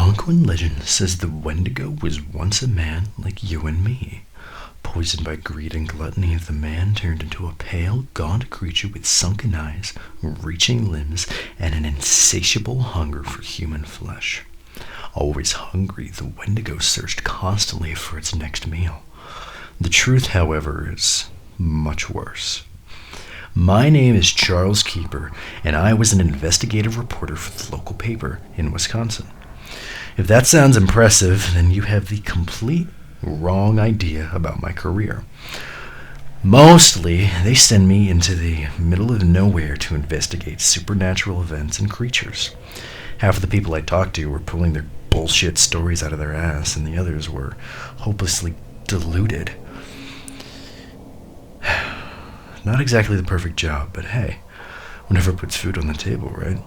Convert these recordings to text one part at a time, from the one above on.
Algonquin legend says the Wendigo was once a man like you and me. Poisoned by greed and gluttony, the man turned into a pale, gaunt creature with sunken eyes, reaching limbs, and an insatiable hunger for human flesh. Always hungry, the Wendigo searched constantly for its next meal. The truth, however, is much worse. My name is Charles Keeper, and I was an investigative reporter for the local paper in Wisconsin. If that sounds impressive, then you have the complete wrong idea about my career. Mostly, they send me into the middle of nowhere to investigate supernatural events and creatures. Half of the people I talked to were pulling their bullshit stories out of their ass, and the others were hopelessly deluded. Not exactly the perfect job, but hey, whatever puts food on the table, right?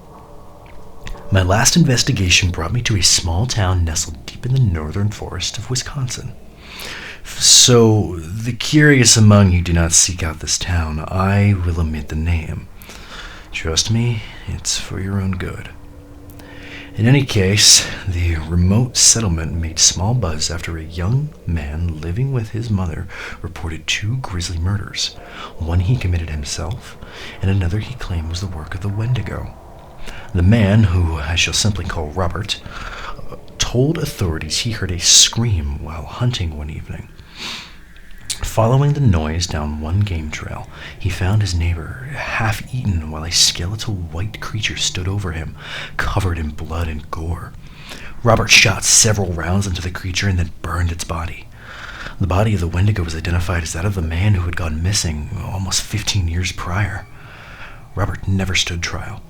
My last investigation brought me to a small town nestled deep in the northern forest of Wisconsin. So, the curious among you do not seek out this town. I will omit the name. Trust me, it's for your own good. In any case, the remote settlement made small buzz after a young man living with his mother reported 2 grisly murders. One he committed himself, and another he claimed was the work of the Wendigo. The man, who I shall simply call Robert, told authorities he heard a scream while hunting one evening. Following the noise down one game trail, he found his neighbor half-eaten while a skeletal white creature stood over him, covered in blood and gore. Robert shot several rounds into the creature and then burned its body. The body of the Wendigo was identified as that of the man who had gone missing almost 15 years prior. Robert never stood trial.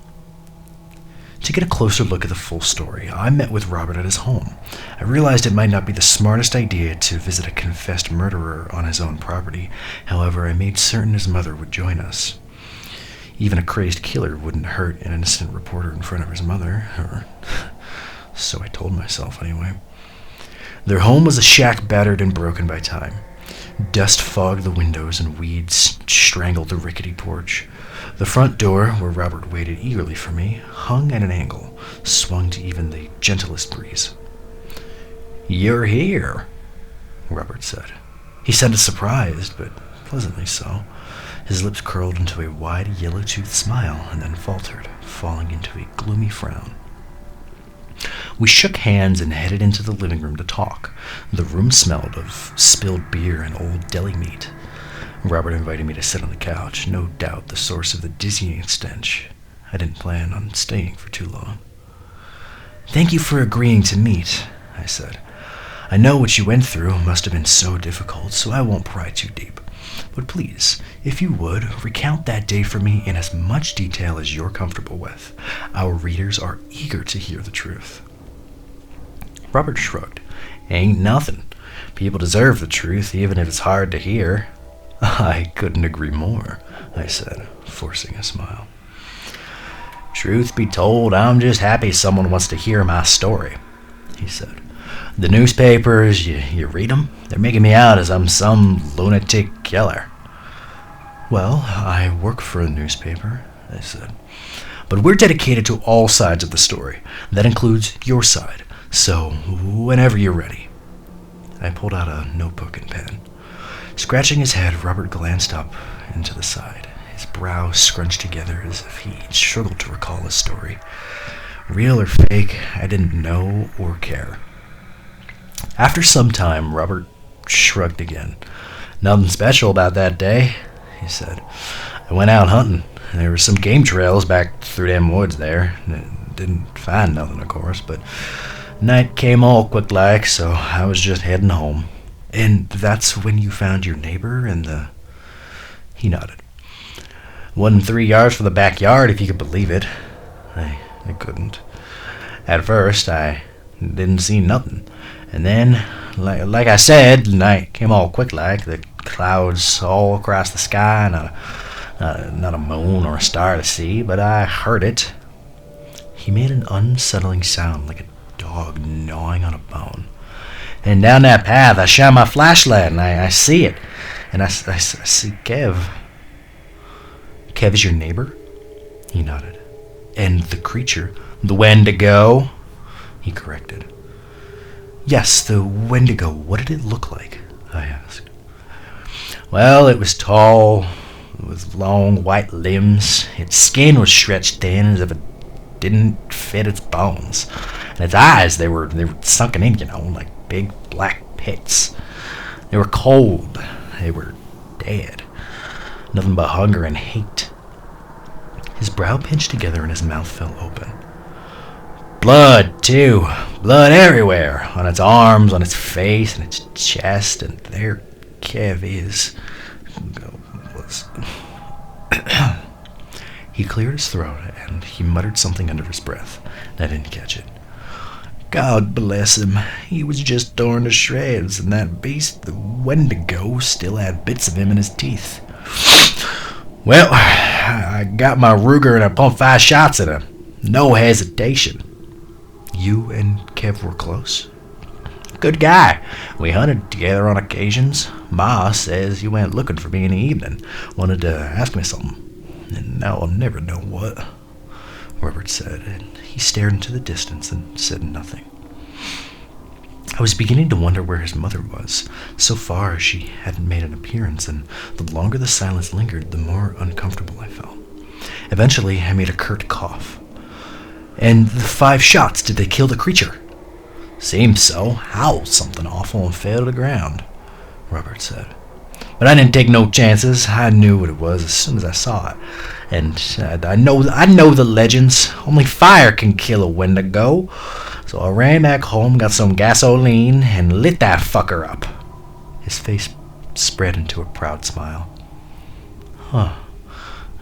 To get a closer look at the full story, I met with Robert at his home. I realized it might not be the smartest idea to visit a confessed murderer on his own property. However, I made certain his mother would join us. Even a crazed killer wouldn't hurt an innocent reporter in front of his mother, or so I told myself anyway. Their home was a shack battered and broken by time. Dust fogged the windows and weeds strangled the rickety porch. The front door, where Robert waited eagerly for me, hung at an angle, swung to even the gentlest breeze. "You're here," Robert said. He sounded surprised, but pleasantly so. His lips curled into a wide yellow-toothed smile and then faltered, falling into a gloomy frown. We shook hands and headed into the living room to talk. The room smelled of spilled beer and old deli meat. Robert invited me to sit on the couch, no doubt the source of the dizzying stench. I didn't plan on staying for too long. "Thank you for agreeing to meet," I said. "I know what you went through must have been so difficult, so I won't pry too deep. But please, if you would, recount that day for me in as much detail as you're comfortable with. Our readers are eager to hear the truth." Robert shrugged. "Ain't nothing. People deserve the truth, even if it's hard to hear." "I couldn't agree more," I said, forcing a smile. "Truth be told, I'm just happy someone wants to hear my story," he said. "The newspapers, you read them? They're making me out as I'm some lunatic killer." "Well, I work for a newspaper," I said. "But we're dedicated to all sides of the story. That includes your side. So, whenever you're ready." I pulled out a notebook and pen. Scratching his head, Robert glanced up and to the side, his brows scrunched together as if he struggled to recall his story. Real or fake, I didn't know or care. After some time, Robert shrugged again. "Nothing special about that day," he said. "I went out hunting. There were some game trails back through them woods there. Didn't find nothing, of course, but night came all quick-like, so I was just heading home." "And that's when you found your neighbor and the—" He nodded. "Wasn't 3 yards from the backyard, if you could believe it." I couldn't. "At first, I didn't see nothing. And then, like I said, the night came all quick-like, the clouds all across the sky, not a moon or a star to see, but I heard it." He made an unsettling sound like a dog gnawing on a bone. "And down that path, I shine my flashlight, and I see it. And I see Kev." "Kev is your neighbor?" He nodded. "And the creature?" "The Wendigo," he corrected. Yes, the Wendigo. What did it look like? I asked. Well, it was tall, with long white limbs. Its skin was stretched thin as if it didn't fit its bones. And its eyes, they were sunken in, like big black pits. They were cold. They were dead. Nothing but hunger and hate. His brow pinched together and his mouth fell open. Blood, too. Blood everywhere. On its arms, on its face, and its chest, and there cavities was. He cleared his throat, and he muttered something under his breath. I didn't catch it. God bless him. He was just torn to shreds, and that beast, the Wendigo, still had bits of him in his teeth. Well, I got my Ruger and I pumped 5 shots at him. No hesitation. You and Kev were close? Good guy. We hunted together on occasions. Ma says you went looking for me in the evening. Wanted to ask me something. And now I'll never know what, Robert said, and he stared into the distance and said nothing. I was beginning to wonder where his mother was. So far, she hadn't made an appearance, and the longer the silence lingered, the more uncomfortable I felt. Eventually, I made a curt cough. And the 5 shots, did they kill the creature? Seems so. Howled something awful and fell to the ground, Robert said. But I didn't take no chances. I knew what it was as soon as I saw it. And I know the legends. Only fire can kill a Wendigo. So I ran back home, got some gasoline, and lit that fucker up. His face spread into a proud smile. Huh,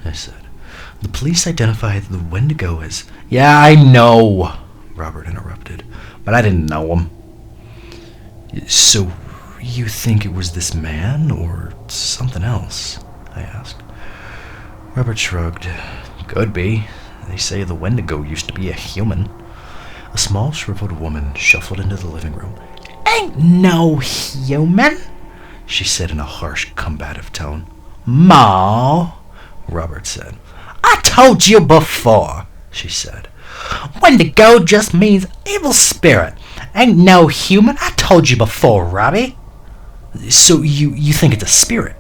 I said. The police identified the Wendigo as... Yeah, I know, Robert interrupted. But I didn't know him. So you think it was this man or something else? I asked. Robert shrugged. Could be. They say the Wendigo used to be a human. A small, shriveled woman shuffled into the living room. Ain't no human, she said in a harsh, combative tone. Ma, Robert said. I told you before, she said. Wendigo just means evil spirit. Ain't no human. I told you before, Robbie. So you think it's a spirit?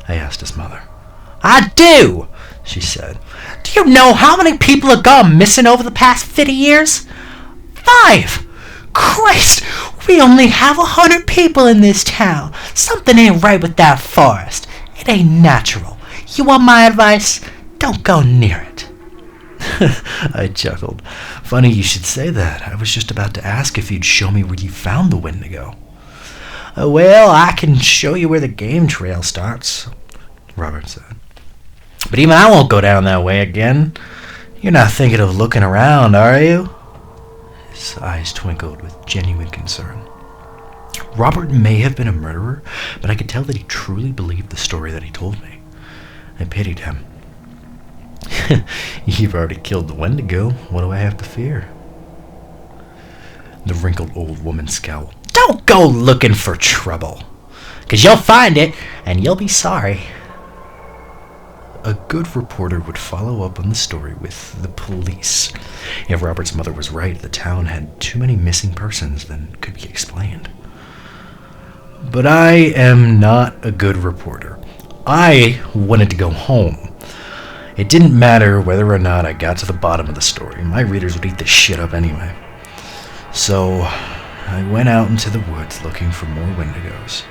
I asked his mother. I do, she said. Do you know how many people have gone missing over the past 50 years? 5! Christ, we only have 100 people in this town. Something ain't right with that forest. It ain't natural. You want my advice? Don't go near it. I chuckled. Funny you should say that. I was just about to ask if you'd show me where you found the Wendigo. Well, I can show you where the game trail starts, Robert said. But even I won't go down that way again. You're not thinking of looking around, are you? His eyes twinkled with genuine concern. Robert may have been a murderer, but I could tell that he truly believed the story that he told me. I pitied him. You've already killed the Wendigo. What do I have to fear? The wrinkled old woman scowled. Don't go looking for trouble, 'cause you'll find it, and you'll be sorry. A good reporter would follow up on the story with the police. If Robert's mother was right, the town had too many missing persons than could be explained. But I am not a good reporter. I wanted to go home. It didn't matter whether or not I got to the bottom of the story. My readers would eat this shit up anyway. So I went out into the woods looking for more Wendigos.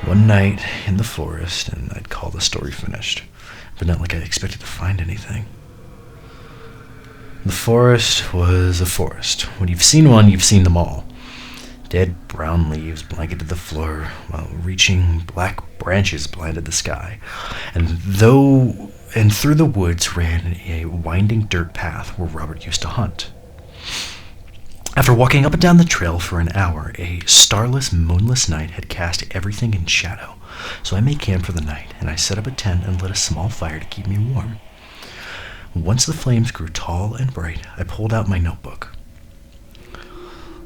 One night in the forest, and I'd call the story finished. But not like I expected to find anything. The forest was a forest. When you've seen one, you've seen them all. Dead brown leaves blanketed the floor, while reaching black branches blinded the sky. And through the woods ran a winding dirt path where Robert used to hunt. After walking up and down the trail for an hour, a starless, moonless night had cast everything in shadow. So I made camp for the night, and I set up a tent and lit a small fire to keep me warm. Once the flames grew tall and bright, I pulled out my notebook.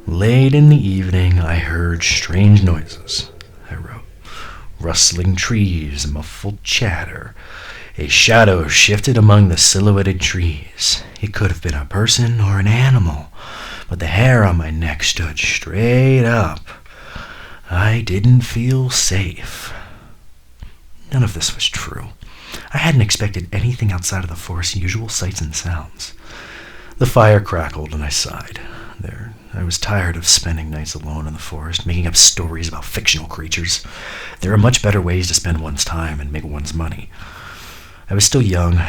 Late in the evening, I heard strange noises, I wrote. Rustling trees, muffled chatter. A shadow shifted among the silhouetted trees. It could have been a person or an animal, but The hair on my neck stood straight up. I didn't feel safe. None of this was true. I hadn't expected anything outside of the forest's usual sights and sounds. The fire crackled and I sighed. I was tired of spending nights alone in the forest, making up stories about fictional creatures. There are much better ways to spend one's time and make one's money. I was still young.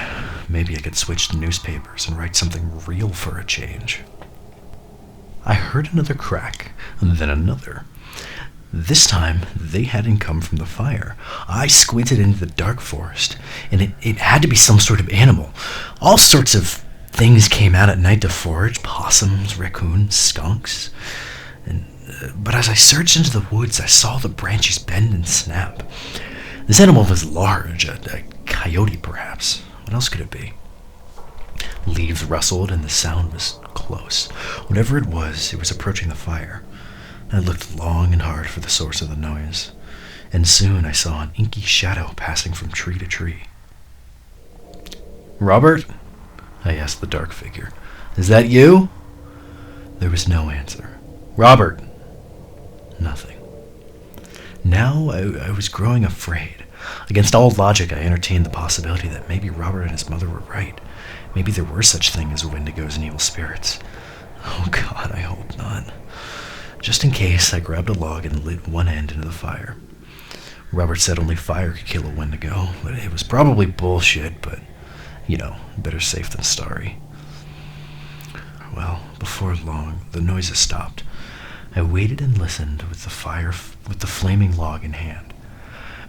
Maybe I could switch to newspapers and write something real for a change. I heard another crack, and then another. This time, they hadn't come from the fire. I squinted into the dark forest, and it had to be some sort of animal. All sorts of things came out at night to forage: possums, raccoons, skunks. But as I searched into the woods, I saw the branches bend and snap. This animal was large, a coyote perhaps. What else could it be? Leaves rustled and the sound was close. Whatever it was approaching the fire. I looked long and hard for the source of the noise, and soon I saw an inky shadow passing from tree to tree. "Robert?" I asked the dark figure. "Is that you?" There was no answer. "Robert?" Nothing. Now I was growing afraid. Against all logic, I entertained the possibility that maybe Robert and his mother were right. Maybe there were such things as Wendigos and evil spirits. Oh God, I hope not. Just in case, I grabbed a log and lit one end into the fire. Robert said only fire could kill a Wendigo, but it was probably bullshit, but, better safe than sorry. Well, before long, the noises stopped. I waited and listened with the flaming log in hand.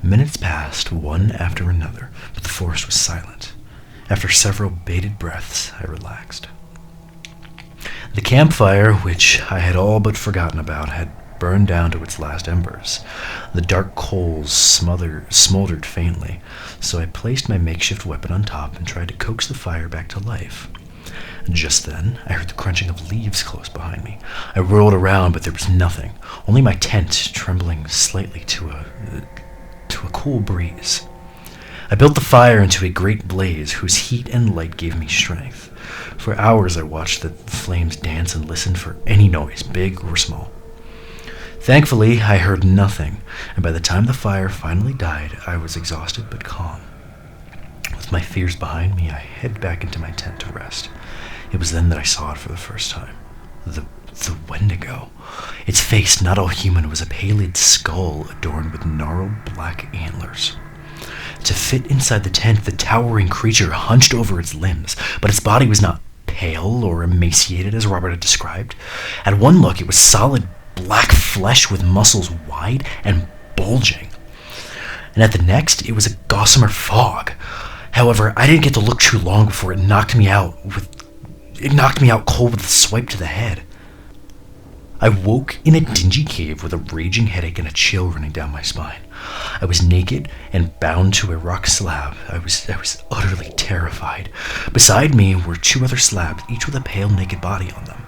Minutes passed, one after another, but the forest was silent. After several bated breaths, I relaxed. The campfire, which I had all but forgotten about, had burned down to its last embers. The dark coals smoldered faintly, so I placed my makeshift weapon on top and tried to coax the fire back to life. Just then, I heard the crunching of leaves close behind me. I whirled around, but there was nothing, only my tent trembling slightly to a cool breeze. I built the fire into a great blaze whose heat and light gave me strength. For hours I watched the flames dance and listened for any noise, big or small. Thankfully, I heard nothing, and by the time the fire finally died, I was exhausted but calm. With my fears behind me, I headed back into my tent to rest. It was then that I saw it for the first time. The Wendigo. Its face, not all human, was a paled skull adorned with gnarled black antlers. To fit inside the tent, the towering creature hunched over its limbs, but its body was not pale or emaciated as Robert had described. At one look, it was solid black flesh with muscles wide and bulging. And at the next, it was a gossamer fog. However, I didn't get to look too long before it knocked me out cold with a swipe to the head. I woke in a dingy cave with a raging headache and a chill running down my spine. I was naked and bound to a rock slab. I was utterly terrified. Beside me were two other slabs, each with a pale, naked body on them.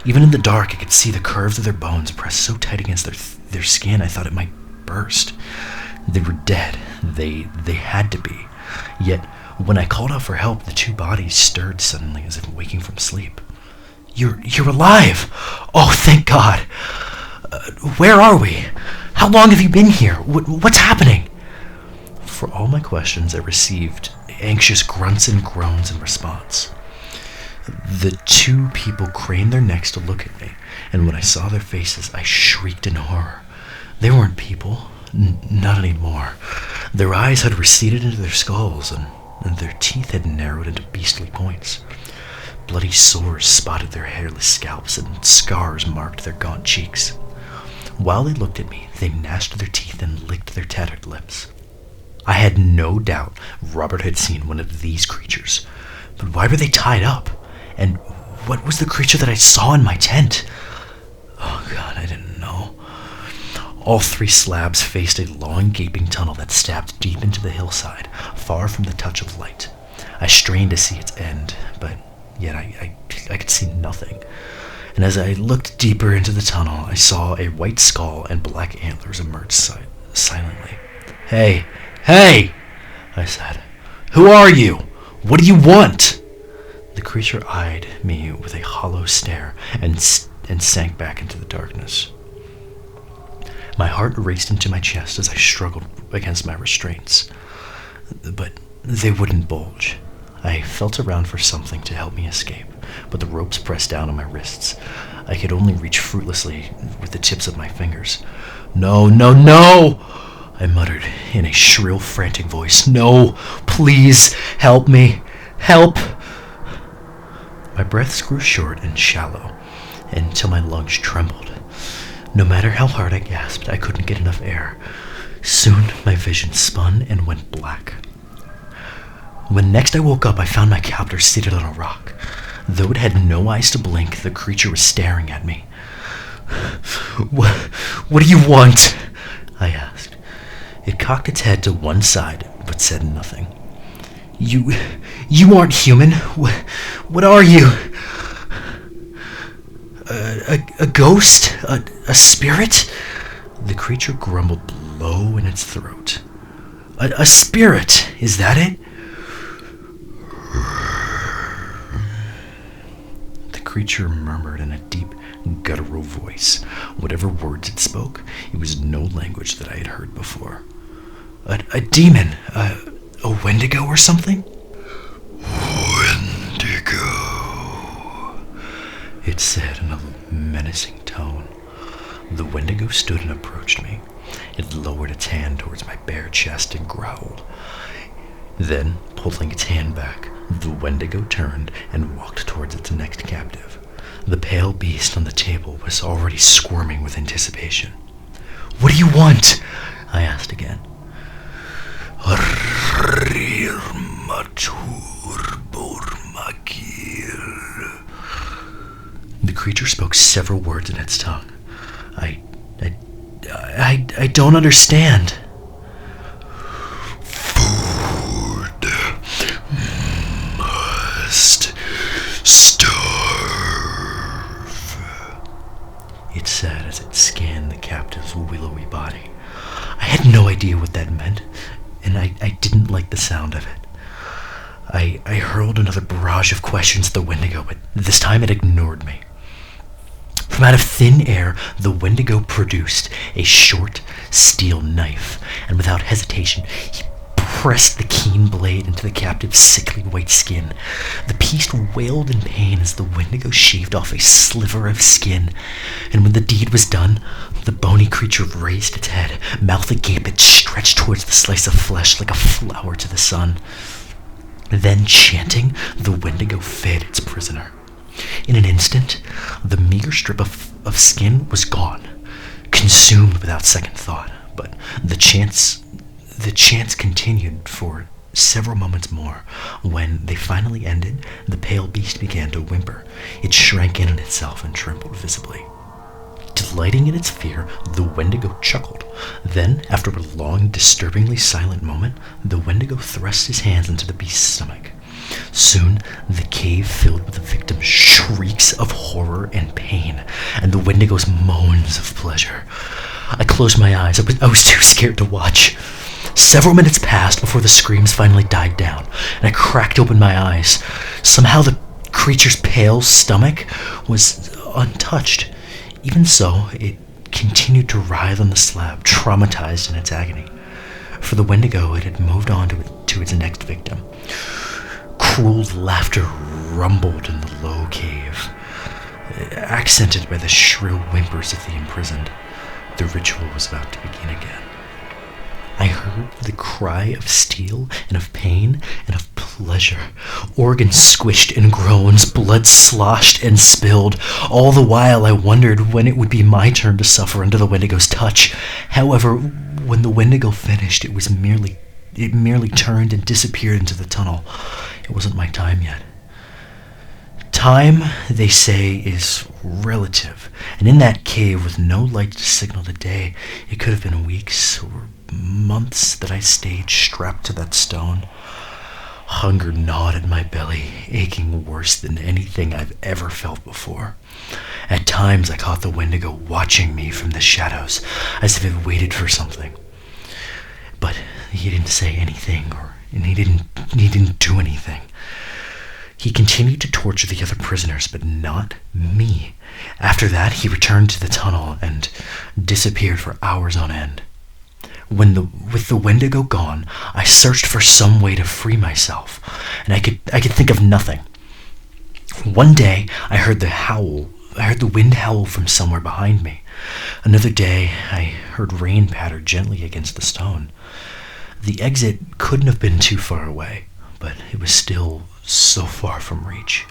Even in the dark, I could see the curves of their bones pressed so tight against their skin I thought it might burst. They were dead. They had to be. Yet, when I called out for help, the two bodies stirred suddenly as if waking from sleep. You're alive! Oh, thank God! Where are we? How long have you been here? What's happening? For all my questions, I received anxious grunts and groans in response. The two people craned their necks to look at me, and when I saw their faces, I shrieked in horror. They weren't people. Not anymore. Their eyes had receded into their skulls, and their teeth had narrowed into beastly points. Bloody sores spotted their hairless scalps, and scars marked their gaunt cheeks. While they looked at me, they gnashed their teeth and licked their tattered lips. I had no doubt Robert had seen one of these creatures. But why were they tied up? And what was the creature that I saw in my tent? Oh God, I didn't know. All three slabs faced a long, gaping tunnel that stabbed deep into the hillside, far from the touch of light. I strained to see its end, but yet I could see nothing. And as I looked deeper into the tunnel, I saw a white skull and black antlers emerge silently. Hey! I said. Who are you? What do you want? The creature eyed me with a hollow stare and and sank back into the darkness. My heart raced into my chest as I struggled against my restraints, but they wouldn't budge. I felt around for something to help me escape, but the ropes pressed down on my wrists. I could only reach fruitlessly with the tips of my fingers. "No, no, no!" I muttered in a shrill, frantic voice. "No, please, help me, help!" My breaths grew short and shallow until my lungs trembled. No matter how hard I gasped, I couldn't get enough air. Soon, my vision spun and went black. When next I woke up, I found my captor seated on a rock. Though it had no eyes to blink, the creature was staring at me. What do you want?" I asked. It cocked its head to one side, but said nothing. You aren't human. What are you? A ghost? A spirit?" The creature grumbled low in its throat. A spirit, is that it?" The creature murmured in a deep, guttural voice. Whatever words it spoke, it was no language that I had heard before. A demon? A Wendigo or something?" "Wendigo," it said in a menacing tone. The Wendigo stood and approached me. It lowered its hand towards my bare chest and growled. Then, pulling its hand back, the Wendigo turned and walked towards its next captive. The pale beast on the table was already squirming with anticipation. "What do you want?" I asked again. The creature spoke several words in its tongue. I don't understand." "Food must starve," it said as it scanned the captive's willowy body. I had no idea what that meant, and I didn't like the sound of it. I hurled another barrage of questions at the Wendigo, but this time it ignored me. From out of thin air, the Wendigo produced a short steel knife, and without hesitation, he pressed the keen blade into the captive's sickly white skin. The beast wailed in pain as the Wendigo shaved off a sliver of skin, and when the deed was done, the bony creature raised its head, mouth agape. It stretched towards the slice of flesh like a flower to the sun. Then, chanting, the Wendigo fed its prisoner. In an instant, the meager strip of skin was gone, consumed without second thought. But the chance continued for several moments more. When they finally ended, the pale beast began to whimper. It shrank in on itself and trembled visibly. Delighting in its fear, the Wendigo chuckled. Then, after a long, disturbingly silent moment, the Wendigo thrust his hands into the beast's stomach. Soon, the cave filled with the victim's shrieks of horror and pain, and the Wendigo's moans of pleasure. I closed my eyes. I was too scared to watch. Several minutes passed before the screams finally died down, and I cracked open my eyes. Somehow the creature's pale stomach was untouched. Even so, it continued to writhe on the slab, traumatized in its agony. For the Wendigo, it had moved on to its next victim. Cruel laughter rumbled in the low cave, accented by the shrill whimpers of the imprisoned. The ritual was about to begin again. I heard the cry of steel and of pain and of pleasure. Organs squished and groans, blood sloshed and spilled. All the while I wondered when it would be my turn to suffer under the Wendigo's touch. However, when the Wendigo finished, it merely turned and disappeared into the tunnel. It wasn't my time yet. Time, they say, is relative, and in that cave with no light to signal the day, it could have been weeks or months that I stayed strapped to that stone. Hunger gnawed at my belly, aching worse than anything I've ever felt before. At times I caught the Wendigo watching me from the shadows, as if it waited for something. But he didn't say anything, and he didn't do anything. He continued to torture the other prisoners, but not me. After that, he returned to the tunnel and disappeared for hours on end. With the Wendigo gone, I searched for some way to free myself, and I could think of nothing. One day, I heard the wind howl from somewhere behind me. Another day, I heard rain patter gently against the stone. The exit couldn't have been too far away, but it was still so far from reach.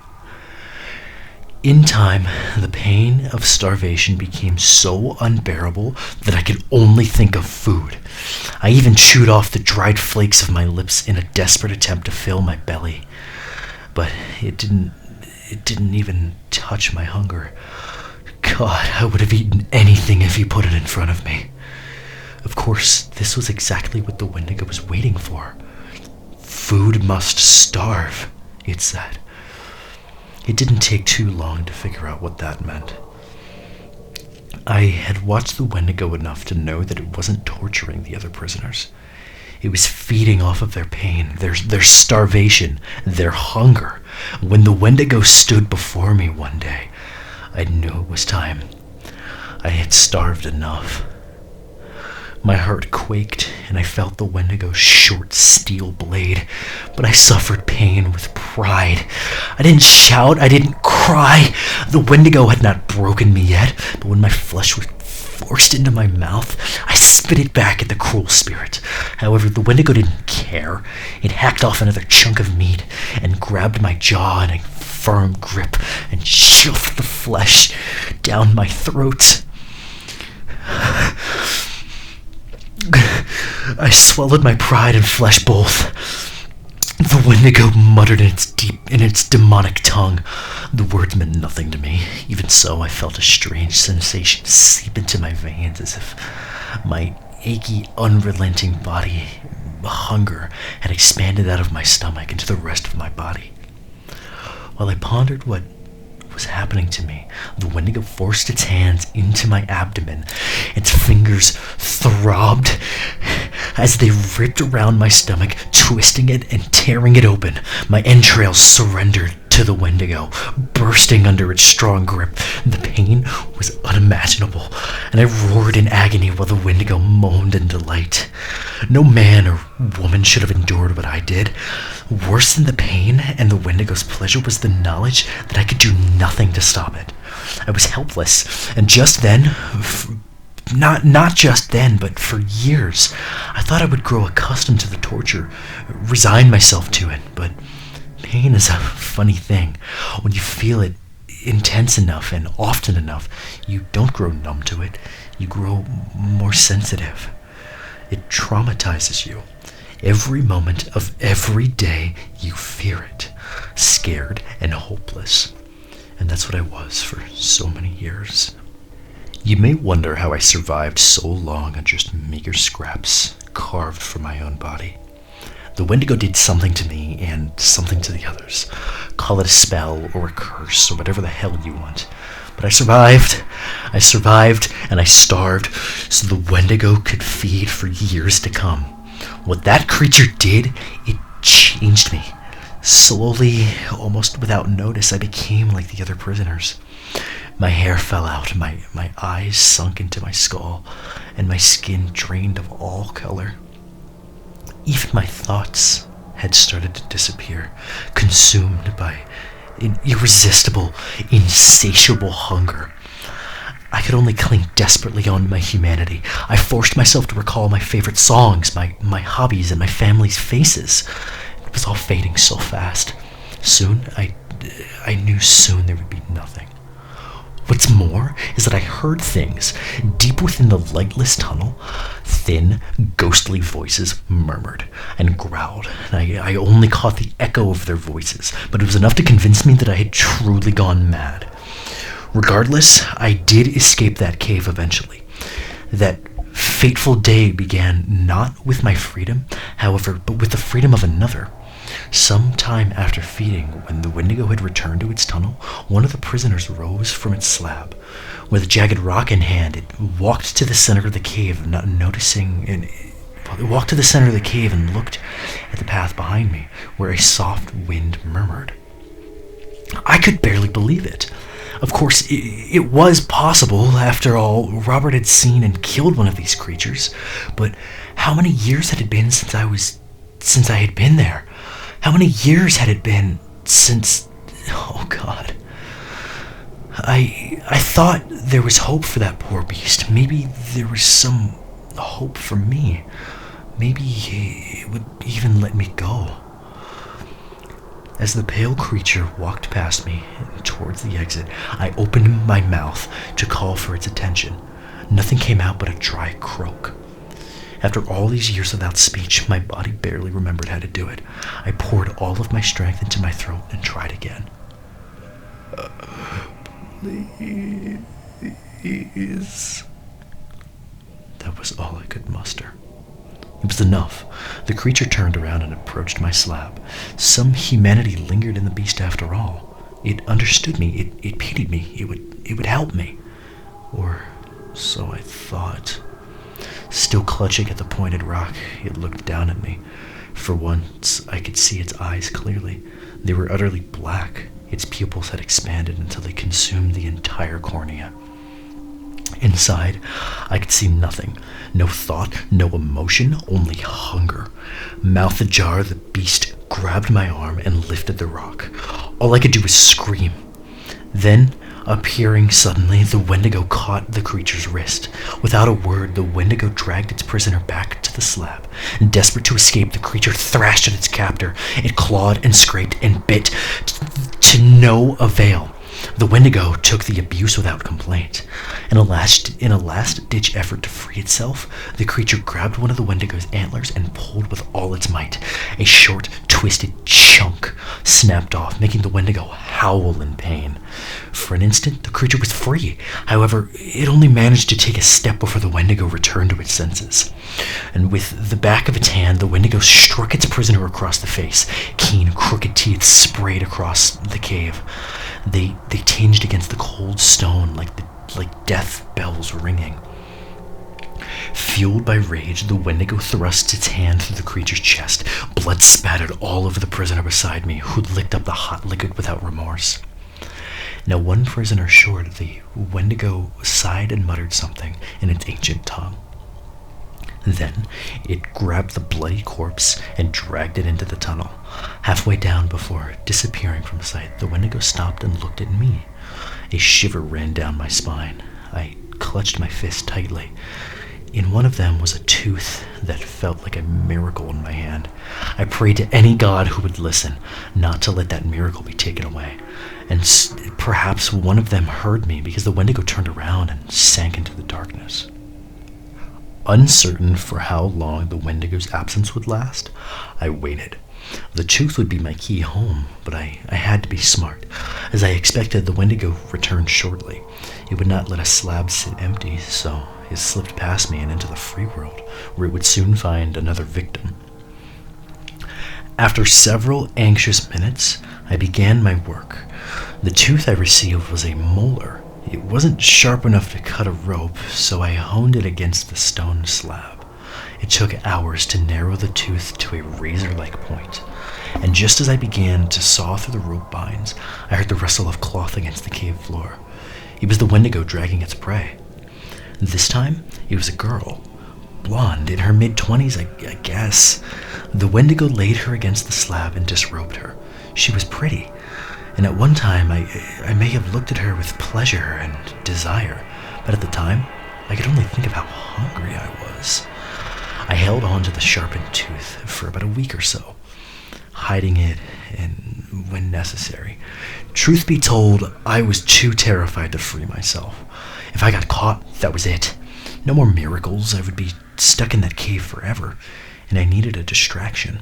In time, the pain of starvation became so unbearable that I could only think of food. I even chewed off the dried flakes of my lips in a desperate attempt to fill my belly. But it didn't even touch my hunger. God, I would have eaten anything if you put it in front of me. Of course, this was exactly what the Wendigo was waiting for. Food must starve, it said. It didn't take too long to figure out what that meant. I had watched the Wendigo enough to know that it wasn't torturing the other prisoners. It was feeding off of their pain, their starvation, their hunger. When the Wendigo stood before me one day, I knew it was time. I had starved enough. My heart quaked, and I felt the Wendigo's short steel blade, but I suffered pain with pride. I didn't shout, I didn't cry. The Wendigo had not broken me yet, but when my flesh was forced into my mouth, I spit it back at the cruel spirit. However, the Wendigo didn't care. It hacked off another chunk of meat and grabbed my jaw in a firm grip and shoved the flesh down my throat. I swallowed my pride and flesh both. The Wendigo muttered in its demonic tongue. The words meant nothing to me. Even so, I felt a strange sensation seep into my veins, as if my achy, unrelenting body hunger had expanded out of my stomach into the rest of my body. While I pondered what was happening to me, the Wendigo forced its hands into my abdomen. Its fingers throbbed as they ripped around my stomach, twisting it and tearing it open. My entrails surrendered to the Wendigo, bursting under its strong grip. The pain was unimaginable, and I roared in agony while the Wendigo moaned in delight. No man or woman should have endured what I did. Worse than the pain and the Wendigo's pleasure was the knowledge that I could do nothing to stop it. I was helpless, and just then, not just then, but for years, I thought I would grow accustomed to the torture, resign myself to it, but pain is a funny thing. When you feel it intense enough and often enough, you don't grow numb to it, you grow more sensitive. It traumatizes you. Every moment of every day, you fear it, scared and hopeless. And that's what I was for so many years. You may wonder how I survived so long on just meager scraps carved from my own body. The Wendigo did something to me and something to the others. Call it a spell or a curse or whatever the hell you want. But I survived, and I starved so the Wendigo could feed for years to come. What that creature did, it changed me. Slowly, almost without notice, I became like the other prisoners. My hair fell out, my eyes sunk into my skull, and my skin drained of all color. Even my thoughts had started to disappear, consumed by an irresistible, insatiable hunger. I could only cling desperately on to my humanity. I forced myself to recall my favorite songs, my hobbies, and my family's faces. It was all fading so fast. Soon, I knew soon there would be nothing. What's more is that I heard things deep within the lightless tunnel. Thin, ghostly voices murmured and growled, and I only caught the echo of their voices, but it was enough to convince me that I had truly gone mad. Regardless, I did escape that cave eventually. That fateful day began not with my freedom, however, but with the freedom of another. Some time after feeding, when the Wendigo had returned to its tunnel, one of the prisoners rose from its slab. With a jagged rock in hand, it walked to the center of the cave, not noticing, it walked to the center of the cave and looked at the path behind me, where a soft wind murmured. I could barely believe it. Of course, it was possible. After all, Robert had seen and killed one of these creatures. But how many years had it been since I had been there? How many years had it been since... Oh, God. I thought there was hope for that poor beast. Maybe there was some hope for me. Maybe it would even let me go. As the pale creature walked past me towards the exit, I opened my mouth to call for its attention. Nothing came out but a dry croak. After all these years without speech, my body barely remembered how to do it. I poured all of my strength into my throat and tried again. Please. That was all I could muster. It was enough. The creature turned around and approached my slab. Some humanity lingered in the beast after all. It understood me. It pitied me. It would help me. Or so I thought. Still clutching at the pointed rock, it looked down at me. For once, I could see its eyes clearly. They were utterly black. Its pupils had expanded until they consumed the entire cornea. Inside, I could see nothing. No thought, no emotion, only hunger. Mouth ajar, the beast grabbed my arm and lifted the rock. All I could do was scream. Then, appearing suddenly, the Wendigo caught the creature's wrist. Without a word, the Wendigo dragged its prisoner back to the slab. Desperate to escape, the creature thrashed at its captor. It clawed and scraped and bit to no avail. The Wendigo took the abuse without complaint. In a last-ditch effort to free itself, the creature grabbed one of the Wendigo's antlers and pulled with all its might. A short, twisted chunk snapped off, making the Wendigo howl in pain. For an instant, the creature was free. However, it only managed to take a step before the Wendigo returned to its senses. And with the back of its hand, the Wendigo struck its prisoner across the face. Keen, crooked teeth sprayed across the cave. They tinged against the cold stone like death bells ringing. Fueled by rage, the Wendigo thrust its hand through the creature's chest. Blood spattered all over the prisoner beside me, who licked up the hot liquid without remorse. Now, one prisoner short, the Wendigo sighed and muttered something in its ancient tongue. Then it grabbed the bloody corpse and dragged it into the tunnel. Halfway down, before disappearing from sight, the Wendigo stopped and looked at me. A shiver ran down my spine. I clutched my fist tightly. In one of them was a tooth that felt like a miracle in my hand. I prayed to any god who would listen, not to let that miracle be taken away. And perhaps one of them heard me, because the Wendigo turned around and sank into the darkness. Uncertain for how long the Wendigo's absence would last, I waited. The tooth would be my key home, but I had to be smart. As I expected, the Wendigo returned shortly. It would not let a slab sit empty, so it slipped past me and into the free world, where it would soon find another victim. After several anxious minutes, I began my work. The tooth I received was a molar. It wasn't sharp enough to cut a rope, so I honed it against the stone slab. It took hours to narrow the tooth to a razor-like point, and just as I began to saw through the rope binds, I heard the rustle of cloth against the cave floor. It was the Wendigo dragging its prey. This time, it was a girl, blonde, in her mid-20s, I guess. The Wendigo laid her against the slab and disrobed her. She was pretty, and at one time I may have looked at her with pleasure and desire, but at the time, I could only think of how hungry I was. I held on to the sharpened tooth for about a week or so, hiding it when necessary. Truth be told, I was too terrified to free myself. If I got caught, that was it. No more miracles. I would be stuck in that cave forever, and I needed a distraction.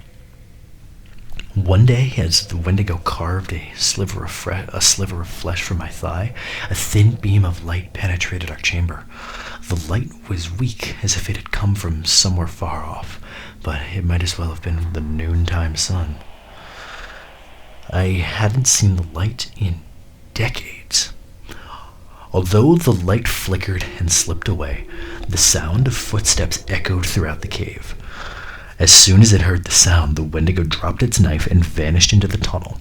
One day, as the Wendigo carved a sliver of flesh from my thigh, a thin beam of light penetrated our chamber. The light was weak, as if it had come from somewhere far off, but it might as well have been from the noontime sun. I hadn't seen the light in decades. Although the light flickered and slipped away, the sound of footsteps echoed throughout the cave. As soon as it heard the sound, the Wendigo dropped its knife and vanished into the tunnel.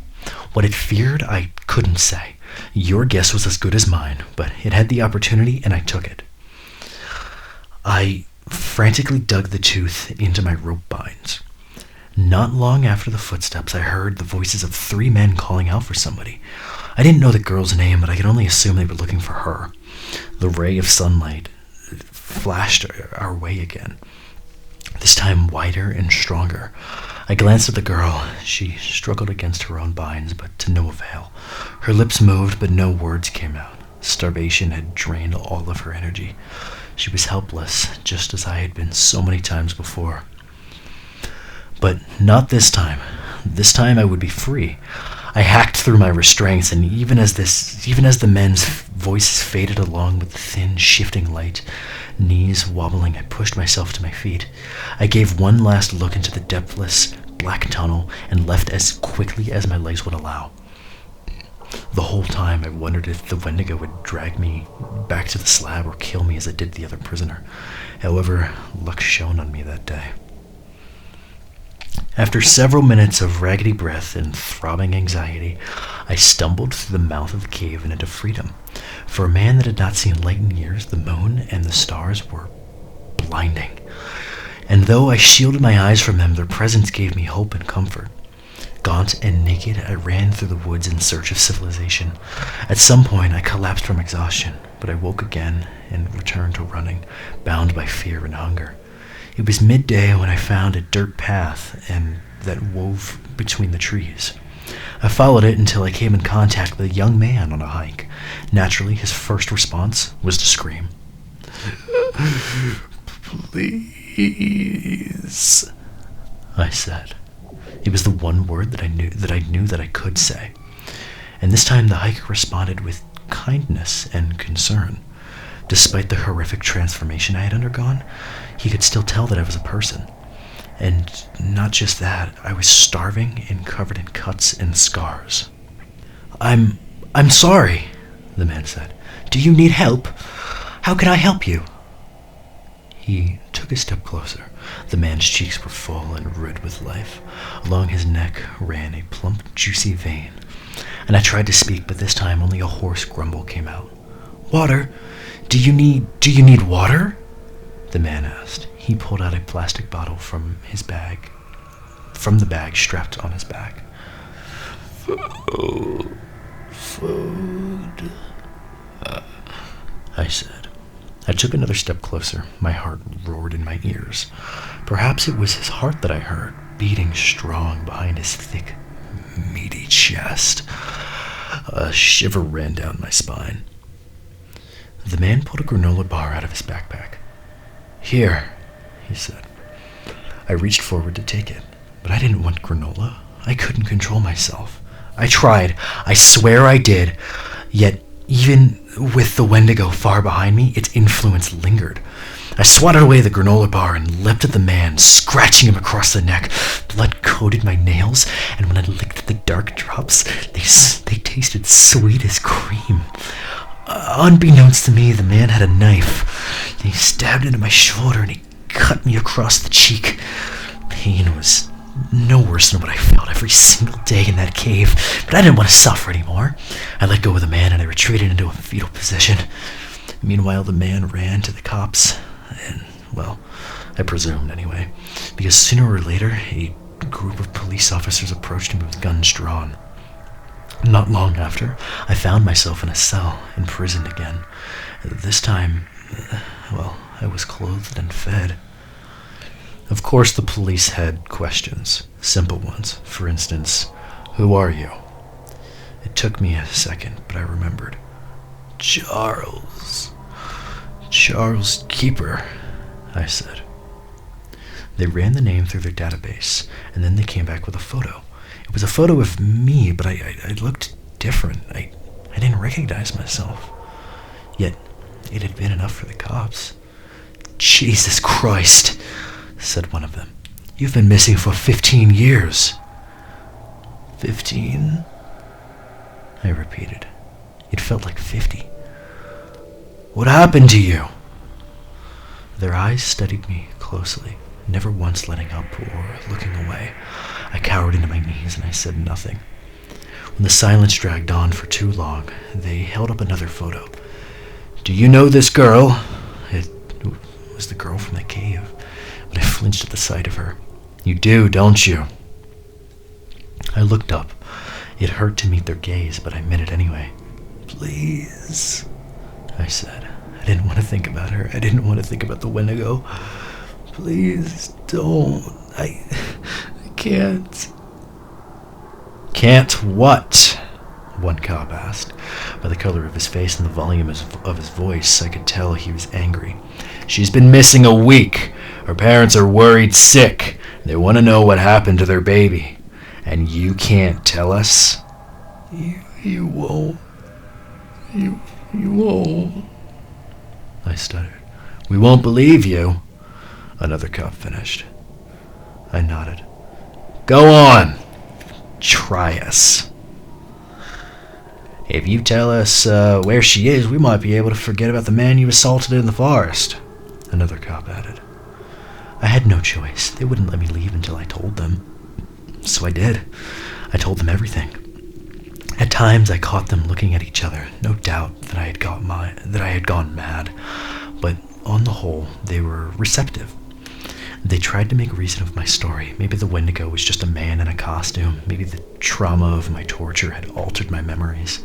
What it feared, I couldn't say. Your guess was as good as mine, but it had the opportunity and I took it. I frantically dug the tooth into my rope binds. Not long after the footsteps, I heard the voices of 3 men calling out for somebody. I didn't know the girl's name, but I could only assume they were looking for her. The ray of sunlight flashed our way again, this time wider and stronger. I glanced at the girl. She struggled against her own binds, but to no avail. Her lips moved, but no words came out. Starvation had drained all of her energy. She was helpless, just as I had been so many times before. But not this time. This time I would be free. I hacked through my restraints, and even as the men's voices faded along with the thin, shifting light, knees wobbling, I pushed myself to my feet. I gave one last look into the depthless, black tunnel and left as quickly as my legs would allow. The whole time I wondered if the Wendigo would drag me back to the slab or kill me as it did the other prisoner. However, luck shone on me that day. After several minutes of raggedy breath and throbbing anxiety, I stumbled through the mouth of the cave and into freedom. For a man that had not seen light in years, the moon and the stars were blinding. And though I shielded my eyes from them, their presence gave me hope and comfort. Gaunt and naked, I ran through the woods in search of civilization. At some point, I collapsed from exhaustion, but I woke again and returned to running, bound by fear and hunger. It was midday when I found a dirt path that wove between the trees. I followed it until I came in contact with a young man on a hike. Naturally, his first response was to scream. "Please," I said. It was the one word that I knew that I could say. And this time the hiker responded with kindness and concern. Despite the horrific transformation I had undergone, he could still tell that I was a person. And not just that, I was starving and covered in cuts and scars. I'm sorry," the man said. "Do you need help? How can I help you?" He took a step closer. The man's cheeks were full and red with life. Along his neck ran a plump, juicy vein. And I tried to speak, but this time only a hoarse grumble came out. "Water? Do you need water?" the man asked. He pulled out a plastic bottle from the bag strapped on his back. "Food," I said. I took another step closer. My heart roared in my ears. Perhaps it was his heart that I heard, beating strong behind his thick, meaty chest. A shiver ran down my spine. The man pulled a granola bar out of his backpack. "Here," he said. I reached forward to take it, but I didn't want granola. I couldn't control myself. I tried. I swear I did. Yet, even with the Wendigo far behind me, its influence lingered. I swatted away the granola bar and leapt at the man, scratching him across the neck. Blood coated my nails, and when I licked the dark drops, they tasted sweet as cream. Unbeknownst to me, the man had a knife. He stabbed into my shoulder and he cut me across the cheek. Pain was no worse than what I felt every single day in that cave, but I didn't want to suffer anymore. I let go of the man and I retreated into a fetal position. Meanwhile, the man ran to the cops, and, well, I presumed anyway, because sooner or later, a group of police officers approached him with guns drawn. Not long after, I found myself in a cell, imprisoned again. This time, I was clothed and fed. Of course, the police had questions, simple ones. For instance, "Who are you?" It took me a second, but I remembered. Charles Keeper," I said. They ran the name through their database, and then they came back with a photo. It was a photo of me, but I looked different. I didn't recognize myself. Yet, it had been enough for the cops. "Jesus Christ," said one of them. "You've been missing for 15 years. 15? I repeated. It felt like 50. "What happened to you?" Their eyes studied me closely, never once letting up or looking away. I cowered into my knees and I said nothing. When the silence dragged on for too long, they held up another photo. "Do you know this girl?" It was the girl from the cave, but I flinched at the sight of her. "You do, don't you?" I looked up. It hurt to meet their gaze, but I meant it anyway. "Please," I said. I didn't want to think about her. I didn't want to think about the Wendigo. "Please don't. I can't." "Can't what?" one cop asked. By the color of his face and the volume of his voice, I could tell he was angry. "She's been missing a week. Her parents are worried sick. They want to know what happened to their baby. And you can't tell us?" You won't. You won't," I stuttered. "We won't believe you," another cop finished. I nodded. "Go on. Try us. If you tell us where she is, we might be able to forget about the man you assaulted in the forest," another cop added. I had no choice. They wouldn't let me leave until I told them. So I did. I told them everything. At times I caught them looking at each other. No doubt that I had gone mad. But on the whole, they were receptive. They tried to make reason of my story. Maybe the Wendigo was just a man in a costume. Maybe the trauma of my torture had altered my memories.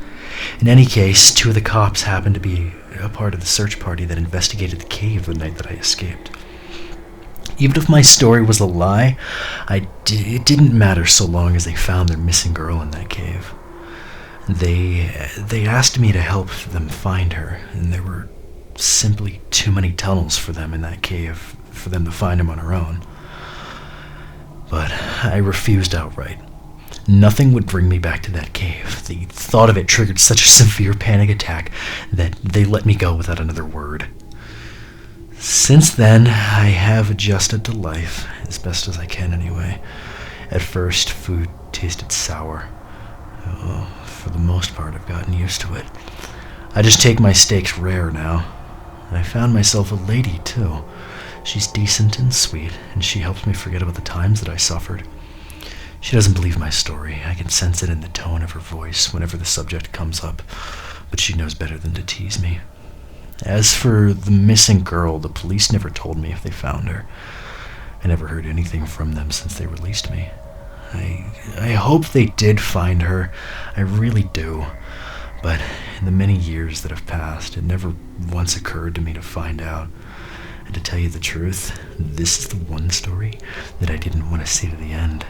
In any case, two of the cops happened to be a part of the search party that investigated the cave the night that I escaped. Even if my story was a lie, it didn't matter so long as they found their missing girl in that cave. They asked me to help them find her, and there were simply too many tunnels for them in that cave for them to find him on her own. But I refused outright. Nothing would bring me back to that cave. The thought of it triggered such a severe panic attack that they let me go without another word. Since then, I have adjusted to life, as best as I can anyway. At first, food tasted sour. For the most part, I've gotten used to it. I just take my steaks rare now. I found myself a lady, too. She's decent and sweet, and she helps me forget about the times that I suffered. She doesn't believe my story. I can sense it in the tone of her voice whenever the subject comes up, but she knows better than to tease me. As for the missing girl, the police never told me if they found her. I never heard anything from them since they released me. I hope they did find her. I really do. But in the many years that have passed, it never once occurred to me to find out. And to tell you the truth, this is the one story that I didn't want to see to the end.